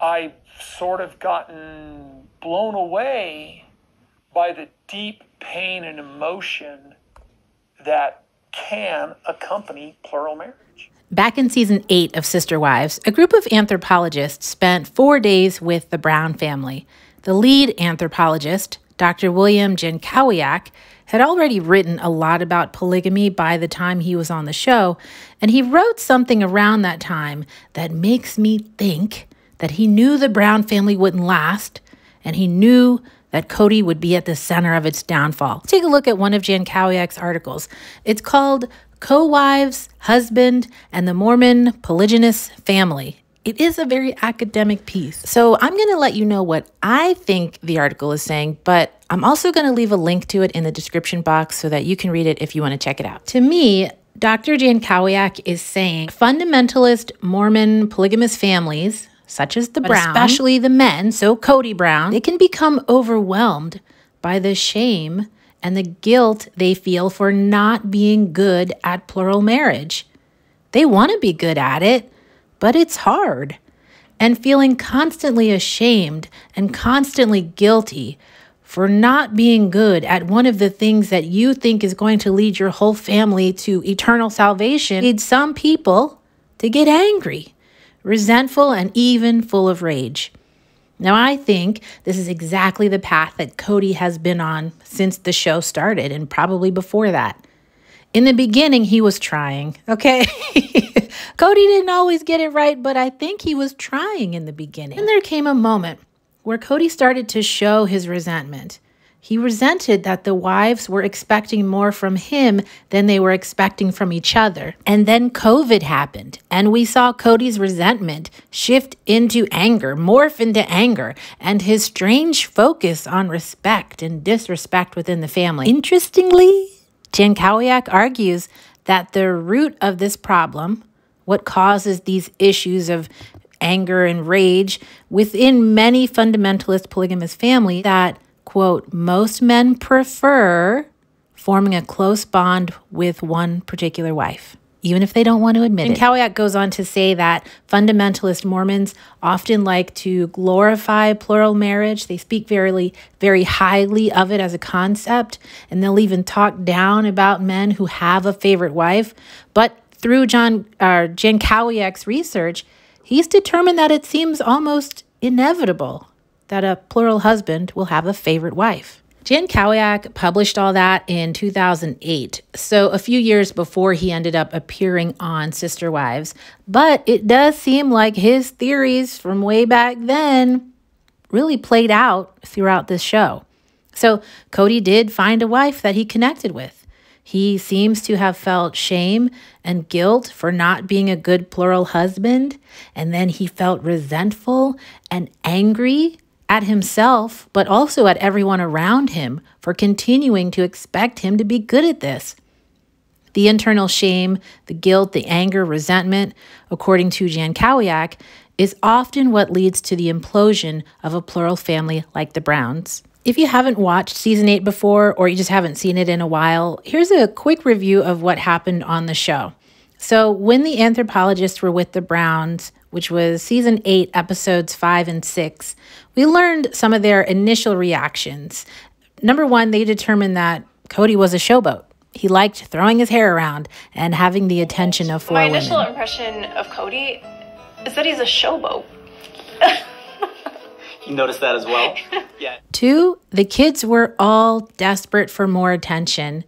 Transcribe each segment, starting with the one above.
I've sort of gotten blown away by the deep pain and emotion that can accompany plural marriage. Back in season 8 of Sister Wives, a group of anthropologists spent 4 days with the Brown family. The lead anthropologist, Dr. William Jankowiak, had already written a lot about polygamy by the time he was on the show, and he wrote something around that time that makes me think that he knew the Brown family wouldn't last, and he knew that Kody would be at the center of its downfall. Let's take a look at one of Jankowiak's articles. It's called Co-Wives, Husband, and the Mormon Polygynous Family. It is a very academic piece. So I'm going to let you know what I think the article is saying, but I'm also going to leave a link to it in the description box so that you can read it if you want to check it out. To me, Dr. Jankowiak is saying fundamentalist Mormon polygamous families, such as the Brown, especially the men, so Kody Brown, they can become overwhelmed by the shame and the guilt they feel for not being good at plural marriage. They want to be good at it, but it's hard. And feeling constantly ashamed and constantly guilty for not being good at one of the things that you think is going to lead your whole family to eternal salvation leads some people to get angry, resentful, and even full of rage. Now, I think this is exactly the path that Kody has been on since the show started, and probably before that. In the beginning, he was trying, okay? Kody didn't always get it right, but I think he was trying in the beginning. And there came a moment where Kody started to show his resentment. He resented that the wives were expecting more from him than they were expecting from each other. And then COVID happened, and we saw Kody's resentment shift into anger, morph into anger, and his strange focus on respect and disrespect within the family. Interestingly, Jankowiak argues that the root of this problem, what causes these issues of anger and rage within many fundamentalist polygamous families, that, quote, most men prefer forming a close bond with one particular wife, even if they don't want to admit it. Jankowiak goes on to say that fundamentalist Mormons often like to glorify plural marriage. They speak very highly of it as a concept, and they'll even talk down about men who have a favorite wife. But through Jankowiak's research, he's determined that it seems almost inevitable that a plural husband will have a favorite wife. Jankowiak published all that in 2008, so a few years before he ended up appearing on Sister Wives. But it does seem like his theories from way back then really played out throughout this show. So Kody did find a wife that he connected with. He seems to have felt shame and guilt for not being a good plural husband, and then he felt resentful and angry at himself, but also at everyone around him for continuing to expect him to be good at this. The internal shame, the guilt, the anger, resentment, according to Jankowiak, is often what leads to the implosion of a plural family like the Browns. If you haven't watched season 8 before, or you just haven't seen it in a while, here's a quick review of what happened on the show. So when the anthropologists were with the Browns, which was season 8, episodes 5 and 6, we learned some of their initial reactions. Number one, they determined that Kody was a showboat. He liked throwing his hair around and having the attention of 4 women. My initial impression of Kody is that he's a showboat. You noticed that as well? Yeah. 2, the kids were all desperate for more attention.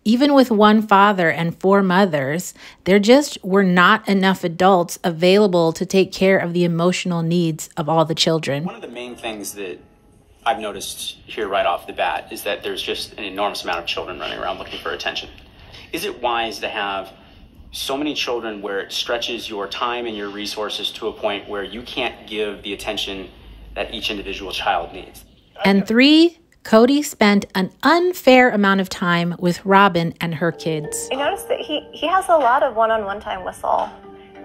Even with one father and 4 mothers, there just were not enough adults available to take care of the emotional needs of all the children. One of the main things that I've noticed here right off the bat is that there's just an enormous amount of children running around looking for attention. Is it wise to have so many children where it stretches your time and your resources to a point where you can't give the attention that each individual child needs? And 3, Kody spent an unfair amount of time with Robin and her kids. I noticed that he has a lot of one-on-one time with Saul.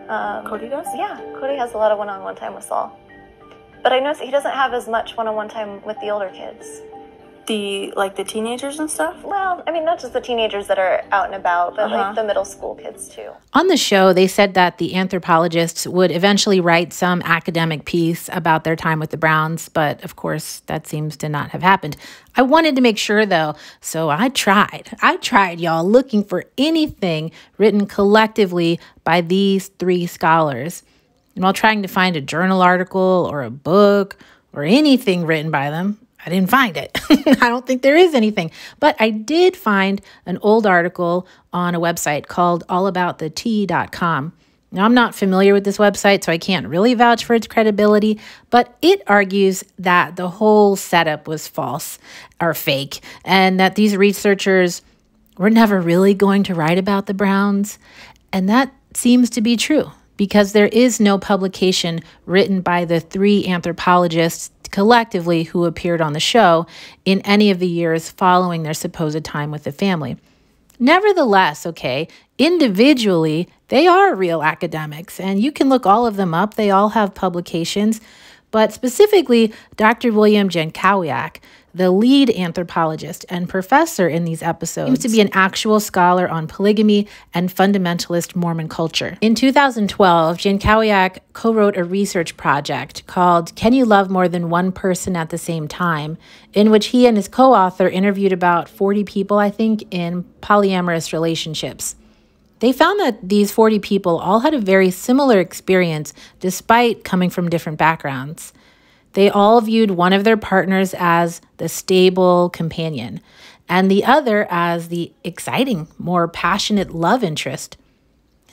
Kody does? Yeah, Kody has a lot of one-on-one time with Saul. But I noticed that he doesn't have as much one-on-one time with the older kids. the teenagers and stuff? Well, I mean, not just the teenagers that are out and about, but like the middle school kids too. On the show, they said that the anthropologists would eventually write some academic piece about their time with the Browns, but of course, that seems to not have happened. I wanted to make sure, though, so I tried, y'all, looking for anything written collectively by these three scholars. And while trying to find a journal article or a book or anything written by them, I didn't find it. I don't think there is anything. But I did find an old article on a website called allaboutthetea.com. Now, I'm not familiar with this website, so I can't really vouch for its credibility, but it argues that the whole setup was false or fake, and that these researchers were never really going to write about the Browns. And that seems to be true, because there is no publication written by the three anthropologists collectively who appeared on the show in any of the years following their supposed time with the family. Nevertheless, individually, they are real academics, and you can look all of them up. They all have publications, but specifically, Dr. William Jankowiak, the lead anthropologist and professor in these episodes, seems to be an actual scholar on polygamy and fundamentalist Mormon culture. In 2012, Jankowiak co-wrote a research project called Can You Love More Than One Person at the Same Time?, in which he and his co-author interviewed about 40 people, I think, in polyamorous relationships. They found that these 40 people all had a very similar experience despite coming from different backgrounds. They all viewed one of their partners as the stable companion and the other as the exciting, more passionate love interest.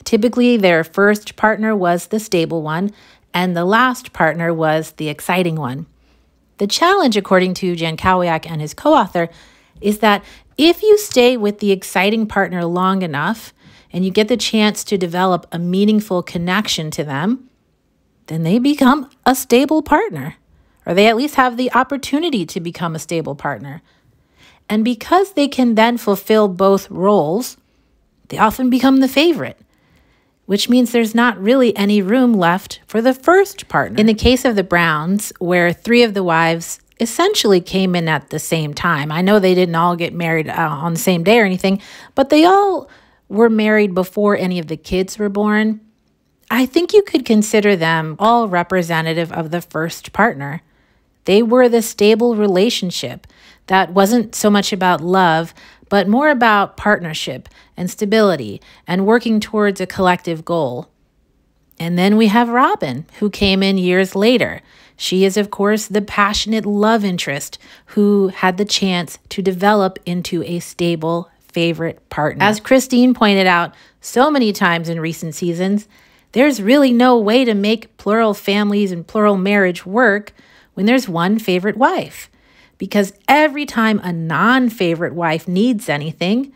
Typically, their first partner was the stable one and the last partner was the exciting one. The challenge, according to Jankowiak and his co-author, is that if you stay with the exciting partner long enough and you get the chance to develop a meaningful connection to them, then they become a stable partner. Or they at least have the opportunity to become a stable partner. And because they can then fulfill both roles, they often become the favorite, which means there's not really any room left for the first partner. In the case of the Browns, where three of the wives essentially came in at the same time, I know they didn't all get married on the same day or anything, but they all were married before any of the kids were born. I think you could consider them all representative of the first partner. They were the stable relationship that wasn't so much about love, but more about partnership and stability and working towards a collective goal. And then we have Robin, who came in years later. She is, of course, the passionate love interest who had the chance to develop into a stable favorite partner. As Christine pointed out so many times in recent seasons, there's really no way to make plural families and plural marriage work when there's one favorite wife, because every time a non-favorite wife needs anything,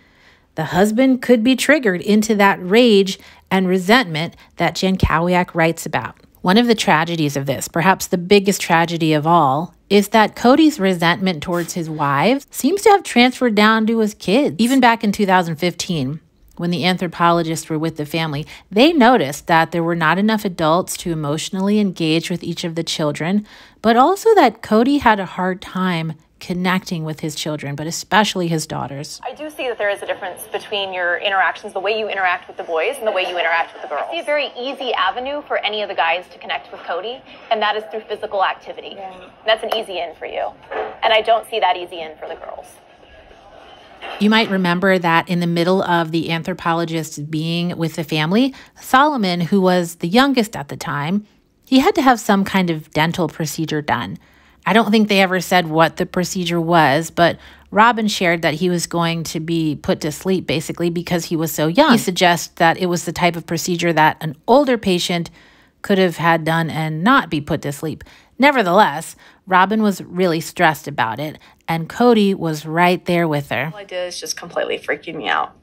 the husband could be triggered into that rage and resentment that Jankowiak writes about. One of the tragedies of this, perhaps the biggest tragedy of all, is that Kody's resentment towards his wives seems to have transferred down to his kids. Even back in 2015, when the anthropologists were with the family, they noticed that there were not enough adults to emotionally engage with each of the children, but also that Kody had a hard time connecting with his children, but especially his daughters. I do see that there is a difference between your interactions, the way you interact with the boys and the way you interact with the girls. I see a very easy avenue for any of the guys to connect with Kody, and that is through physical activity. Yeah. That's an easy in for you. And I don't see that easy in for the girls. You might remember that in the middle of the anthropologists being with the family, Solomon, who was the youngest at the time, he had to have some kind of dental procedure done. I don't think they ever said what the procedure was, but Robin shared that he was going to be put to sleep basically because he was so young. He suggests that it was the type of procedure that an older patient could have had done and not be put to sleep. Nevertheless, Robin was really stressed about it, and Kody was right there with her. All I did is just completely freaking me out.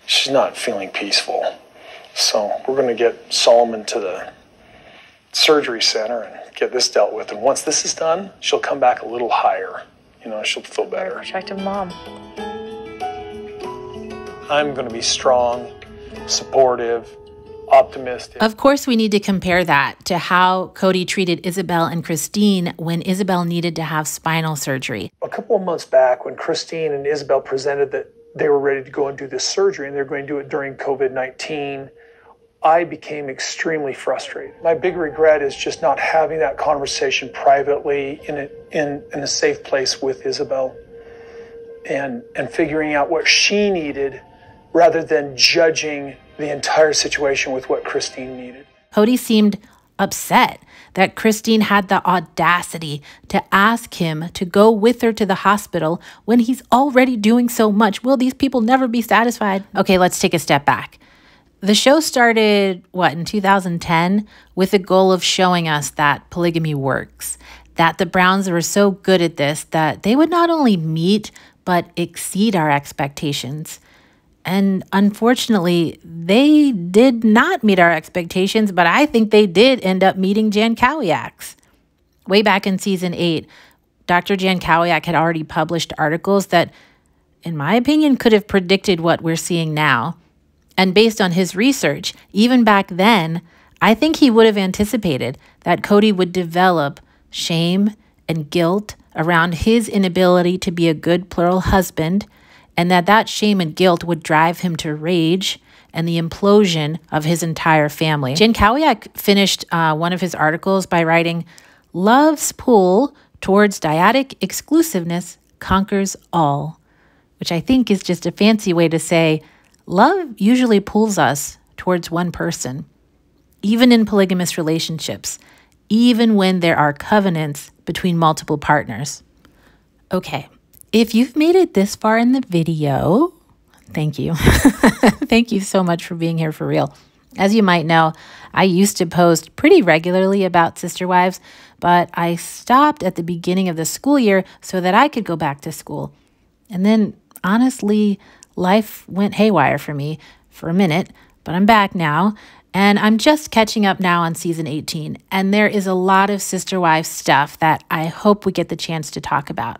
She's not feeling peaceful. So we're going to get Solomon to the surgery center and get this dealt with. And once this is done, she'll come back a little higher. She'll feel better. Very protective mom. I'm going to be strong, supportive, optimistic. Of course, we need to compare that to how Kody treated Isabel and Christine when Isabel needed to have spinal surgery. A couple of months back, when Christine and Isabel presented that they were ready to go and do this surgery, and they're going to do it during COVID-19, I became extremely frustrated. My big regret is just not having that conversation privately in a safe place with Isabel and figuring out what she needed rather than judging the entire situation with what Christine needed. Kody seemed upset that Christine had the audacity to ask him to go with her to the hospital when he's already doing so much. Will these people never be satisfied? Okay, let's take a step back. The show started, in 2010, with the goal of showing us that polygamy works, that the Browns were so good at this that they would not only meet, but exceed our expectations. And unfortunately, they did not meet our expectations, but I think they did end up meeting Jan Kowiak's. Way back in season 8, Dr. Jan Kowiak had already published articles that, in my opinion, could have predicted what we're seeing now. And based on his research, even back then, I think he would have anticipated that Kody would develop shame and guilt around his inability to be a good plural husband, and that shame and guilt would drive him to rage and the implosion of his entire family. Jan Kowiak finished one of his articles by writing, "Love's pull towards dyadic exclusiveness conquers all," which I think is just a fancy way to say love usually pulls us towards one person, even in polygamous relationships, even when there are covenants between multiple partners. Okay. If you've made it this far in the video, thank you. Thank you so much for being here for real. As you might know, I used to post pretty regularly about Sister Wives, but I stopped at the beginning of the school year so that I could go back to school. And then, honestly, life went haywire for me for a minute, but I'm back now, and I'm just catching up now on season 18, and there is a lot of Sister Wives stuff that I hope we get the chance to talk about.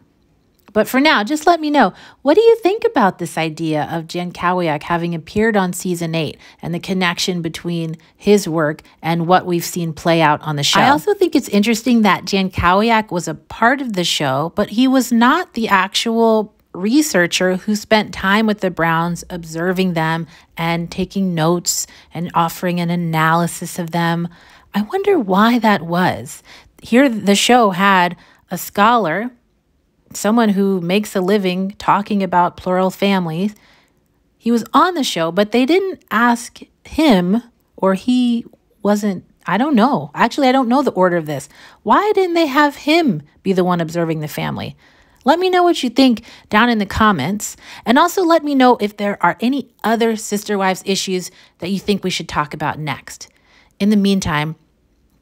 But for now, just let me know, what do you think about this idea of Jan Kowiak having appeared on season 8 and the connection between his work and what we've seen play out on the show? I also think it's interesting that Jan Kowiak was a part of the show, but he was not the actual researcher who spent time with the Browns, observing them and taking notes and offering an analysis of them. I wonder why that was. Here, the show had a scholar, someone who makes a living talking about plural families. He was on the show, but they didn't ask him, or he wasn't, I don't know. Actually, I don't know the order of this. Why didn't they have him be the one observing the family? Let me know what you think down in the comments. And also let me know if there are any other Sister Wives issues that you think we should talk about next. In the meantime,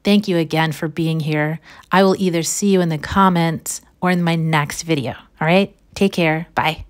thank you again for being here. I will either see you in the comments or in my next video. All right? Take care. Bye.